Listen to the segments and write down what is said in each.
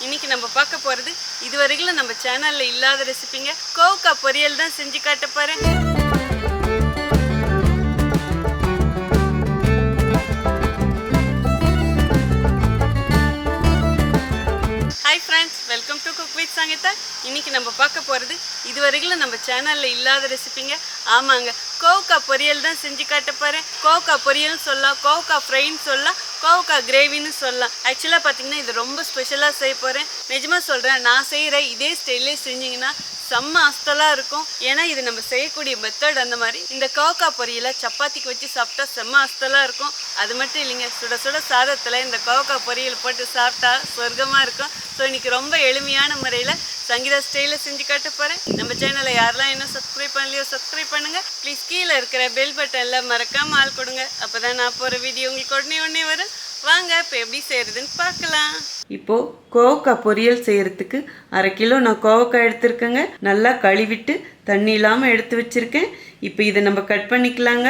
இன்னைக்கு நம்ம பார்க்க போறது இதுவரைக்கும் நம்ம சேனல்ல இல்லாத ரெசிபிங்க. கோவக்காய் பொரியல் தான் செஞ்சு காட்ட போறேன். Hi friends, welcome to Cook with Sangeetha. இன்னைக்கு நம்ம பார்க்க போறது இதுவரைக்கும் நம்ம சேனல்ல இல்லாத ரெசிபிங்க. ஆமாங்க, கோவக்காய் பொரியல் தான் செஞ்சு காட்ட போறேன். கோவக்காய் பொரியல்னு சொல்லலாம், கோவக்காய் ஃப்ரைன்னு சொல்லலாம், கோவக்காய் கிரேவின்னு சொல்லலாம். ஆக்சுவலாக பார்த்தீங்கன்னா இது ரொம்ப ஸ்பெஷலாக செய்ய போகிறேன். நிஜமாக சொல்கிறேன், நான் செய்கிற இதே ஸ்டைல்லே செஞ்சிங்கன்னா செம்ம அஸ்தலாக இருக்கும். ஏன்னா இது நம்ம செய்யக்கூடிய மெத்தட் அந்த மாதிரி. இந்த கோவக்காய் பொரியலை சப்பாத்திக்கு வச்சு சாப்பிட்டா செம்ம அஸ்தலாக இருக்கும். அது மட்டும் இல்லைங்க, சுட சுட சாதத்தில் இந்த கோவக்காய் பொரியல் போட்டு சாப்பிட்டா சொர்க்கமாக இருக்கும். ஸோ இன்றைக்கி ரொம்ப எளிமையான முறையில் சங்கீதா ஸ்டைலில் செஞ்சு காட்ட போகிறேன். நம்ம சேனலை யாரெல்லாம் இன்னும் சப்ஸ்கிரைப் பண்ணலையோ சப்ஸ்கிரைப் பண்ணுங்கள். ப்ளீஸ் கீழே இருக்கிற பெல் பட்டனில் மறக்காமல் ஆள் கொடுங்க. அப்போ தான் நான் போகிற வீடியோ உங்களுக்கு உடனே வரும். வாங்க இப்போ எப்படி செய்கிறதுன்னு பார்க்கலாம். இப்போது கோவக்காய் பொரியல் செய்கிறதுக்கு 1/2 கிலோ நான் கோவக்காய் எடுத்துருக்கேங்க. நல்லா கழுவிட்டு தண்ணி இல்லாமல் எடுத்து வச்சுருக்கேன். இப்போ இதை நம்ம கட் பண்ணிக்கலாங்க.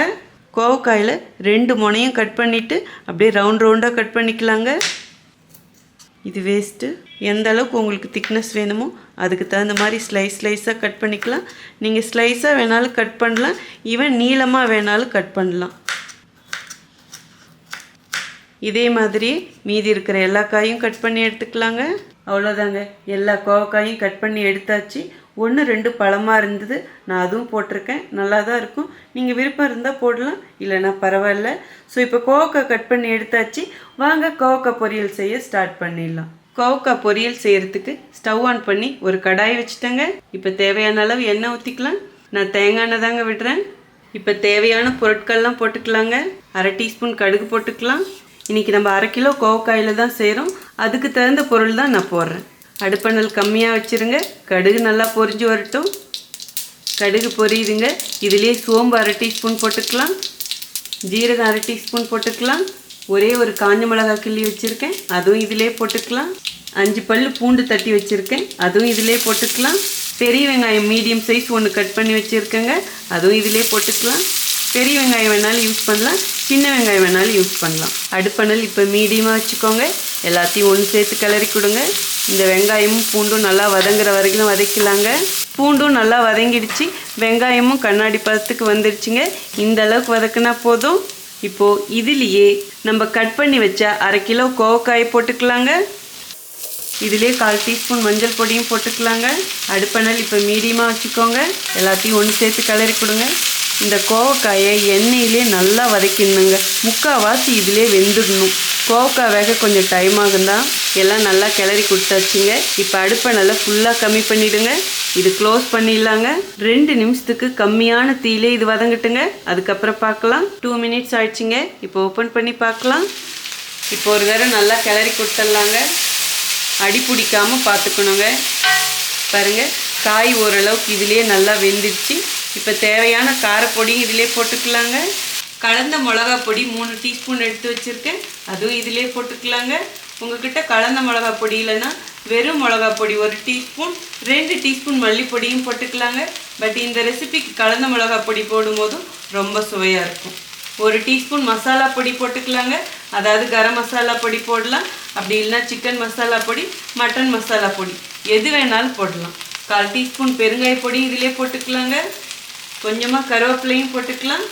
கோவக்காயில் 2 முனையும் கட் பண்ணிவிட்டு அப்படியே ரவுண்டாக கட் பண்ணிக்கலாங்க. இது வேஸ்ட்டு. எந்த அளவுக்கு உங்களுக்கு திக்னஸ் வேணுமோ அதுக்கு தகுந்த மாதிரி ஸ்லைஸாக கட் பண்ணிக்கலாம். நீங்கள் ஸ்லைஸாக வேணாலும் கட் பண்ணலாம், ஈவன் நீளமாக வேணாலும் கட் பண்ணலாம். இதே மாதிரியே மீதி இருக்கிற எல்லா காயும் கட் பண்ணி எடுத்துக்கலாங்க. அவ்வளோதாங்க, எல்லா கோவக்காயும் கட் பண்ணி எடுத்தாச்சு. 1-2 பழமாக இருந்தது, நான் அதுவும் போட்டிருக்கேன். நல்லா தான் இருக்கும். நீங்கள் விருப்பம் இருந்தால் போடலாம், இல்லைனா பரவாயில்ல. ஸோ இப்போ கோவக்காய் கட் பண்ணி எடுத்தாச்சு. வாங்க கோவக்காய் பொரியல் செய்ய ஸ்டார்ட் பண்ணிடலாம். கோவக்காய் பொரியல் செய்கிறதுக்கு ஸ்டவ் ஆன் பண்ணி ஒரு கடாய் வச்சுட்டேங்க. இப்போ தேவையான அளவு எண்ணெய் ஊற்றிக்கலாம். நான் தேங்காய் எண்ணெய் தாங்க விடுறேன். இப்போ தேவையான பொருட்கள்லாம் போட்டுக்கலாங்க. 1/2 டீஸ்பூன் கடுகு போட்டுக்கலாம். இன்றைக்கி நம்ம 1/2 கிலோ கோவக்காயில் தான் செய்கிறோம், அதுக்கு தகுந்த பொருள் தான் நான் போடுறேன். அடுப்பணல் கம்மியாக வச்சுருங்க. கடுகு நல்லா பொரிஞ்சு வரட்டும். கடுகு பொரியுதுங்க. இதுலேயே சோம்பு 1/2 டீஸ்பூன் போட்டுக்கலாம். ஜீரகம் 1/2 டீஸ்பூன் போட்டுக்கலாம். ஒரே ஒரு காஞ்ச மிளகாய் கிள்ளி வச்சுருக்கேன், அதுவும் இதிலே போட்டுக்கலாம். 5 பல் பூண்டு தட்டி வச்சுருக்கேன், அதுவும் இதிலே போட்டுக்கலாம். பெரிய வெங்காயம் மீடியம் சைஸ் 1 கட் பண்ணி வச்சுருக்கேங்க, அதுவும் இதிலே போட்டுக்கலாம். பெரிய வெங்காயம் வேணாலும் யூஸ் பண்ணலாம், சின்ன வெங்காயம் வேணாலும் யூஸ் பண்ணலாம். அடுப்பணல் இப்போ மீடியமாக வச்சுக்கோங்க. எல்லாத்தையும் ஒன்று சேர்த்து கிளறி கொடுங்க. இந்த வெங்காயமும் பூண்டும் நல்லா வதங்குற வரைக்கும் வதக்கலாங்க. பூண்டும் நல்லா வதங்கிடுச்சு, வெங்காயமும் கண்ணாடி பதத்துக்கு வந்துடுச்சுங்க. இந்த அளவுக்கு வதக்குனா போதும். இப்போது இதுலேயே நம்ம கட் பண்ணி வச்ச 1/2 கிலோ கோவக்காயை போட்டுக்கலாங்க. இதிலே 1/4 டீஸ்பூன் மஞ்சள் பொடியும் போட்டுக்கலாங்க. அடுப்பணல் இப்போ மீடியமாக வச்சுக்கோங்க. எல்லாத்தையும் ஒன்று சேர்த்து கிளறி கொடுங்க. இந்த கோவக்காயை எண்ணெயிலே நல்லா வதக்கிடணுங்க. முக்கால்வாசி இதிலே வெந்துடணும். கோவக்காய் வேக கொஞ்சம் டைம் ஆகுந்தான். எல்லாம் நல்லா கிளறி கொடுத்தாச்சுங்க. இப்போ அடுப்பை நல்லா ஃபுல்லாக கம்மி பண்ணிவிடுங்க. இது க்ளோஸ் பண்ணிடலாங்க. 2 நிமிஷத்துக்கு கம்மியான தீயிலே இது வதங்கட்டுங்க. அதுக்கப்புறம் பார்க்கலாம். 2 மினிட்ஸ் ஆயிடுச்சுங்க. இப்போ ஓப்பன் பண்ணி பார்க்கலாம். இப்போ ஒரு தடவை நல்லா கிளறி கொடுத்துடலாங்க. அடி பிடிக்காமல் பார்த்துக்கணுங்க. பாருங்கள், காய் ஓரளவுக்கு இதிலே நல்லா வெந்துடுச்சு. இப்போ தேவையான காரப்பொடியும் இதிலே போட்டுக்கலாங்க. கலந்த மிளகா பொடி 3 டீஸ்பூன் எடுத்து வச்சுருக்கேன், அதுவும் இதிலே போட்டுக்கலாங்க. உங்கள்கிட்ட கலந்த மிளகா பொடி இல்லைன்னா வெறும் மிளகா பொடி 1 டீஸ்பூன், 2 டீஸ்பூன் மல்லிப்பொடியும் போட்டுக்கலாங்க. பட் இந்த ரெசிபிக்கு கலந்த மிளகா பொடி போடும்போதும் ரொம்ப சுவையாக இருக்கும். 1 டீஸ்பூன் மசாலா பொடி போட்டுக்கலாங்க. அதாவது கரம் மசாலா பொடி போடலாம், அப்படி இல்லைன்னா சிக்கன் மசாலா பொடி, மட்டன் மசாலா பொடி எது வேணாலும் போடலாம். 1/4 டீஸ்பூன் பெருங்காய பொடி இதிலே போட்டுக்கலாங்க. கொஞ்சமாக கருவேப்பிலையும் போட்டுக்கலாம்.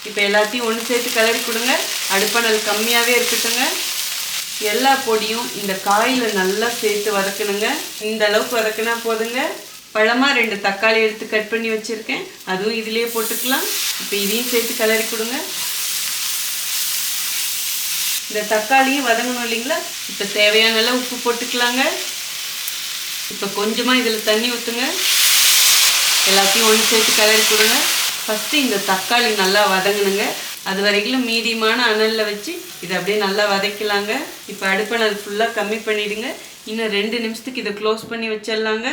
இப்போ எல்லாத்தையும் ஒன்று சேர்த்து கிளறி கொடுங்க. அடுப்பணல் கம்மியாகவே இருக்கட்டுங்க. எல்லா பொடியும் இந்த காயில் நல்லா சேர்த்து வதக்கணுங்க. இந்த அளவுக்கு வதக்கினா போதுங்க. பழமாக 2 தக்காளி எடுத்து கட் பண்ணி வச்சுருக்கேன், அதுவும் இதிலே போட்டுக்கலாம். இப்போ இதையும் சேர்த்து கிளறி கொடுங்க. இந்த தக்காளியும் வதங்கணும் இல்லைங்களா. இப்போ தேவையான அளவு உப்பு போட்டுக்கலாங்க. இப்போ கொஞ்சமாக இதில் தண்ணி ஊற்றுங்க. எல்லாத்தையும் ஒன்று சேர்த்து கிளறி கொடுங்க. ஃபஸ்ட்டு இந்த தக்காளி நல்லா வதங்கணுங்க. அது வரைக்கும் மீடியமான அனலில் வச்சு இதை அப்படியே நல்லா வதக்கலாங்க. இப்போ அடுப்பணல் ஃபுல்லாக கம்மி பண்ணிவிடுங்க. இன்னும் 2 நிமிஷத்துக்கு இதை க்ளோஸ் பண்ணி வச்சிடலாங்க.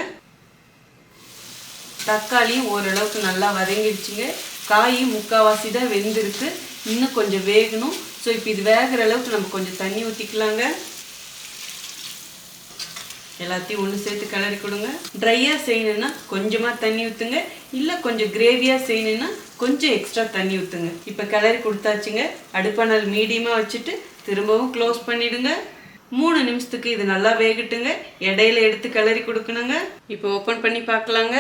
தக்காளியும் ஓரளவுக்கு நல்லா வதங்கிடுச்சுங்க. காயும் முக்கால்வாசி தான் வெந்திருக்கு, இன்னும் கொஞ்சம் வேகணும். ஸோ இப்போ இது வேகிற அளவுக்கு நம்ம கொஞ்சம் தண்ணி ஊற்றிக்கலாங்க. எல்லாத்தையும் ஒன்று சேர்த்து கிளறி கொடுங்க. ட்ரையாக செய்யணுன்னா கொஞ்சமாக தண்ணி ஊற்றுங்க, இல்லை கொஞ்சம் கிரேவியாக செய்யணுன்னா கொஞ்சம் எக்ஸ்ட்ரா தண்ணி ஊற்றுங்க. இப்போ கிளறி கொடுத்தாச்சுங்க. அடுப்பணல் மீடியமாக வச்சுட்டு திரும்பவும் க்ளோஸ் பண்ணிவிடுங்க. 3 நிமிஷத்துக்கு இது நல்லா வேகட்டுங்க. இடையில எடுத்து கிளறி கொடுக்கணுங்க. இப்போ ஓப்பன் பண்ணி பார்க்கலாங்க.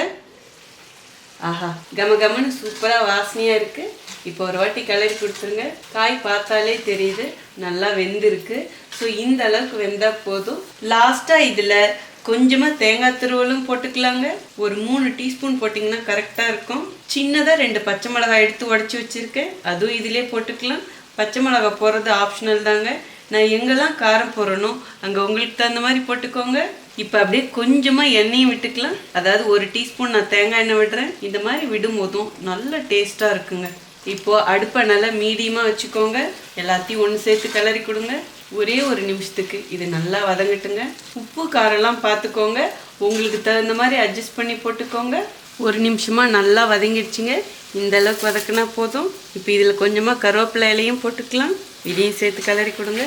ஆஹா, கம கமன்னு சூப்பராக வாசனையாக இருக்குது. இப்போ ஒரு வாட்டி கிளறி கொடுத்துருங்க. காய் பார்த்தாலே தெரியுது நல்லா வெந்திருக்கு. ஸோ இந்த அளவுக்கு வெந்தால் போதும். லாஸ்ட்டாக இதில் கொஞ்சமாக தேங்காய் துருவலும் போட்டுக்கலாங்க. ஒரு 3 டீஸ்பூன் போட்டிங்கன்னா கரெக்டாக இருக்கும். சின்னதாக 2 பச்சை மிளகாய் எடுத்து உடச்சி வச்சுருக்கேன், அதுவும் இதிலே போட்டுக்கலாம். பச்சை மிளகாய் போடுறது ஆப்ஷனல் தாங்க. நான் எங்கெல்லாம் காரம் போடுறனோ அங்கே உங்களுக்கு தகுந்த மாதிரி போட்டுக்கோங்க. இப்போ அப்படியே கொஞ்சமாக எண்ணெயும் விட்டுக்கலாம். அதாவது 1 டீஸ்பூன் நான் தேங்காய் எண்ணெய் விடுறேன். இந்த மாதிரி விடும் போதும் நல்ல டேஸ்ட்டாக இருக்குங்க. இப்போது அடுப்பை நல்லா மீடியமாக வச்சுக்கோங்க. எல்லாத்தையும் ஒன்று சேர்த்து கிளறி கொடுங்க. ஒரே 1 நிமிஷத்துக்கு இது நல்லா வதங்கட்டுங்க. உப்பு காரெல்லாம் பார்த்துக்கோங்க, உங்களுக்கு தகுந்த மாதிரி அட்ஜஸ்ட் பண்ணி போட்டுக்கோங்க. 1 நிமிஷமாக நல்லா வதங்கிடுச்சிங்க. இந்த அளவுக்கு வதக்குனா போதும். இப்போ இதில் கொஞ்சமாக கருவேப்பிலை இலையும் போட்டுக்கலாம். இதையும் சேர்த்து கிளறி கொடுங்க.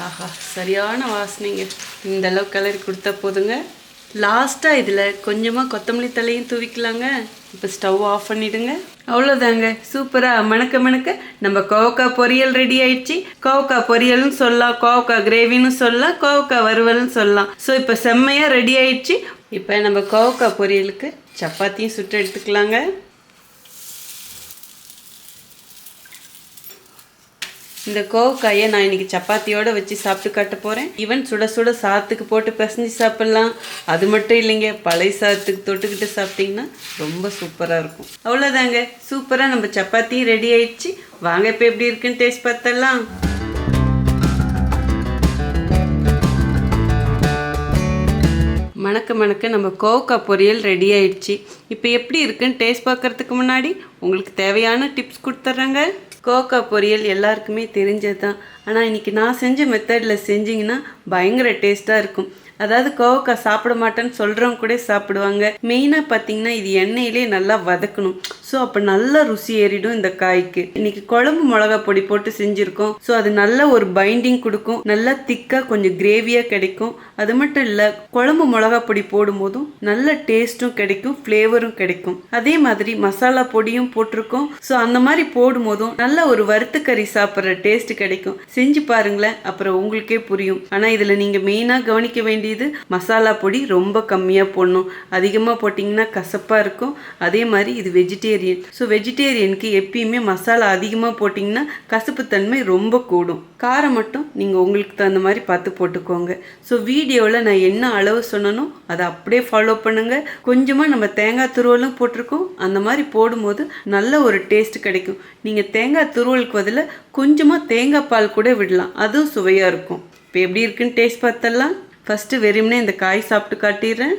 ஆஹா, சரியான வாசனைங்க. இந்த அளவுக்கு கிளறி கொடுத்தா போதுங்க. லாஸ்ட்டாக இதில் கொஞ்சமாக கொத்தமல்லி தலையும் தூவிக்கலாங்க. இப்போ ஸ்டவ் ஆஃப் பண்ணிவிடுங்க. அவ்வளோதாங்க, சூப்பராக மணக்க மணக்க நம்ம கோவக்காய் பொரியல் ரெடி ஆயிடுச்சு. கோவக்காய் பொரியல்னு சொல்லலாம், கோவக்காய் கிரேவின்னு சொல்லலாம், கோவக்காய் வறுவல்னு சொல்லலாம். ஸோ இப்போ செம்மையாக ரெடி ஆயிடுச்சு. இப்போ நம்ம கோவக்காய் பொரியலுக்கு சப்பாத்தியும் சுட்டு எடுத்துக்கலாங்க. இந்த கோவக்காயை நான் இன்னைக்கு சப்பாத்தியோட வச்சு சாப்பிட்டு காட்ட போகிறேன். ஈவன் சுட சுட சாதத்துக்கு போட்டு பிசைஞ்சு சாப்பிட்லாம். அது மட்டும் இல்லைங்க, பழைய சாதத்துக்கு தொட்டுக்கிட்டு சாப்பிட்டிங்கன்னா ரொம்ப சூப்பராக இருக்கும். அவ்வளோதாங்க, சூப்பராக நம்ம சப்பாத்தியும் ரெடி ஆயிடுச்சு. வாங்க இப்போ எப்படி இருக்குன்னு டேஸ்ட் பார்த்தலாம். மணக்க மணக்க நம்ம கோவக்காய் பொரியல் ரெடி ஆயிடுச்சு. இப்போ எப்படி இருக்குன்னு டேஸ்ட் பார்க்கறதுக்கு முன்னாடி உங்களுக்கு தேவையான டிப்ஸ் கொடுத்துட்றேங்க. கோவக்காய் பொரியல் எல்லாருக்குமே தெரிஞ்சது தான். ஆனால் இன்றைக்கி நான் செஞ்ச மெத்தடில் செஞ்சிங்கன்னா பயங்கர டேஸ்ட்டாக இருக்கும். அதாவது கோவக்காய் சாப்பிட மாட்டேன்னு சொல்கிறவங்க கூட சாப்பிடுவாங்க. மெயினாக பார்த்தீங்கன்னா இது எண்ணெயிலே நல்லா வதக்கணும். ஸோ அப்போ நல்லா ருசி ஏறிடும் இந்த காய்க்கு. இன்னைக்கு குழம்பு மிளகா பொடி போட்டு செஞ்சுருக்கோம். ஸோ அது நல்ல ஒரு பைண்டிங் கொடுக்கும், நல்லா திக்காக கொஞ்சம் கிரேவியாக கிடைக்கும். அது மட்டும் இல்லை, குழம்பு மிளகா பொடி போடும் போதும் நல்ல டேஸ்ட்டும் கிடைக்கும், ஃப்ளேவரும் கிடைக்கும். அதே மாதிரி மசாலா பொடியும் போட்டிருக்கோம். ஸோ அந்த மாதிரி போடும் போதும் நல்ல ஒரு வறுத்து கறி சாப்பிட்ற டேஸ்ட் கிடைக்கும். செஞ்சு பாருங்களேன், அப்புறம் உங்களுக்கே புரியும். ஆனால் இதில் நீங்கள் மெயினாக கவனிக்க வேண்டியது மசாலா பொடி ரொம்ப கம்மியாக போடணும். அதிகமாக போட்டிங்கன்னா கசப்பாக இருக்கும். அதே மாதிரி இது வெஜிடேரியன். ஸோ வெஜிடேரியனுக்கு எப்பயுமே மசாலா அதிகமாக போட்டிங்கன்னா கசப்புத்தன்மை ரொம்ப கூடும். காரம் மட்டும் நீங்கள் உங்களுக்கு தகுந்த மாதிரி பார்த்து போட்டுக்கோங்க. ஸோ வீடியோவில் நான் என்ன அளவு சொன்னனோ அதை அப்படியே ஃபாலோ பண்ணுங்கள். கொஞ்சமாக நம்ம தேங்காய் துருவலும் போட்டிருக்கோம். அந்த மாதிரி போடும்போது நல்ல ஒரு டேஸ்ட் கிடைக்கும். நீங்கள் தேங்காய் துருவலுக்கு பதில் கொஞ்சமாக தேங்காய் பால் கூட விடலாம், அதுவும் சுவையாக இருக்கும். இப்போ எப்படி இருக்குன்னு டேஸ்ட் பார்த்தலாம். ஃபஸ்ட்டு வெறுமனே இந்த காய் சாப்பிட்டு காட்டிடுறேன்.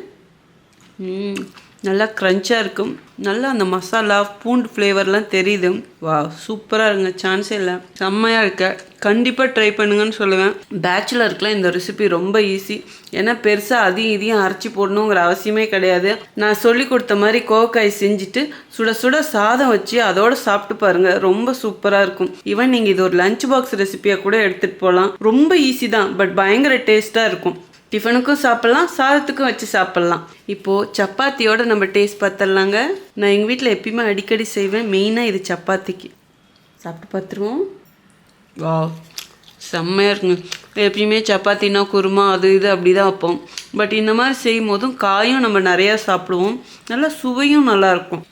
நல்லா க்ரன்ச்சாக இருக்கும். நல்லா அந்த மசாலா பூண்டு ஃப்ளேவர்லாம் தெரியுது. வா, சூப்பராக இருங்க, சான்ஸே இல்லை, செம்மையாக இருக்க. கண்டிப்பாக ட்ரை பண்ணுங்கன்னு சொல்லுவேன். பேச்சுலருக்குலாம் இந்த ரெசிபி ரொம்ப ஈஸி. ஏன்னா பெருசாக அதையும் இதையும் அரைச்சி போடணுங்கிற அவசியமே கிடையாது. நான் சொல்லி கொடுத்த மாதிரி கோவக்காய் செஞ்சுட்டு சுட சுட சாதம் வச்சு அதோட சாப்பிட்டு பாருங்கள், ரொம்ப சூப்பராக இருக்கும். ஈவன் நீங்கள் இது ஒரு லஞ்ச் பாக்ஸ் ரெசிபியாக கூட எடுத்துகிட்டு போகலாம். ரொம்ப ஈஸி தான், பட் பயங்கர டேஸ்ட்டாக இருக்கும். டிஃபனுக்கும் சாப்பிட்லாம், சாதத்துக்கும் வச்சு சாப்பிட்லாம். இப்போது சப்பாத்தியோட நம்ம டேஸ்ட் பார்த்துடலாங்க. நான் எங்கள் வீட்டில் எப்பயுமே அடிக்கடி செய்வேன். மெயினாக இது சப்பாத்திக்கு. சாப்பிட்டு பார்த்துருவோம். வா, செம்மையாக இருக்குங்க. எப்பயுமே சப்பாத்தினா குருமா அது இது அப்படி தான் வைப்போம். பட் இந்த மாதிரி செய்யும் போதும் காயும் நம்ம நிறையா சாப்பிடுவோம். நல்லா சுவையும் நல்லாயிருக்கும்.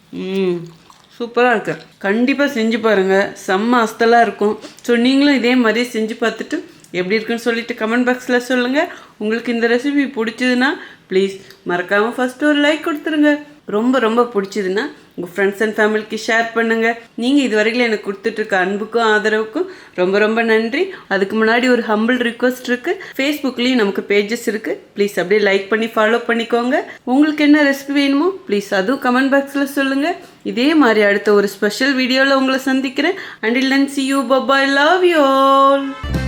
சூப்பராக இருக்கு. கண்டிப்பாக செஞ்சு பாருங்கள், செம்ம அஸ்தலாக இருக்கும். ஸோ நீங்களும் இதே மாதிரி செஞ்சு பார்த்துட்டு எப்படி இருக்குன்னு சொல்லிட்டு கமெண்ட் பாக்ஸில் சொல்லுங்கள். உங்களுக்கு இந்த ரெசிபி பிடிச்சதுன்னா ப்ளீஸ் மறக்காமல் ஃபஸ்ட்டு ஒரு லைக் கொடுத்துருங்க. ரொம்ப ரொம்ப பிடிச்சதுன்னா உங்கள் ஃப்ரெண்ட்ஸ் அண்ட் ஃபேமிலிக்கு ஷேர் பண்ணுங்கள். நீங்கள் இது வரைக்கும் எனக்கு கொடுத்துட்ருக்க அன்புக்கும் ஆதரவுக்கும் ரொம்ப ரொம்ப நன்றி. அதுக்கு முன்னாடி ஒரு ஹம்பிள் ரிக்வஸ்ட் இருக்குது. ஃபேஸ்புக்லேயும் நமக்கு பேஜஸ் இருக்குது. ப்ளீஸ் அப்படியே லைக் பண்ணி ஃபாலோ பண்ணிக்கோங்க. உங்களுக்கு என்ன ரெசிபி வேணுமோ ப்ளீஸ் அதுவும் கமெண்ட் பாக்ஸில் சொல்லுங்கள். இதே மாதிரி அடுத்த ஒரு ஸ்பெஷல் வீடியோவில் உங்களை சந்திக்கிறேன். Until then, see you. Bye bye. Love you all.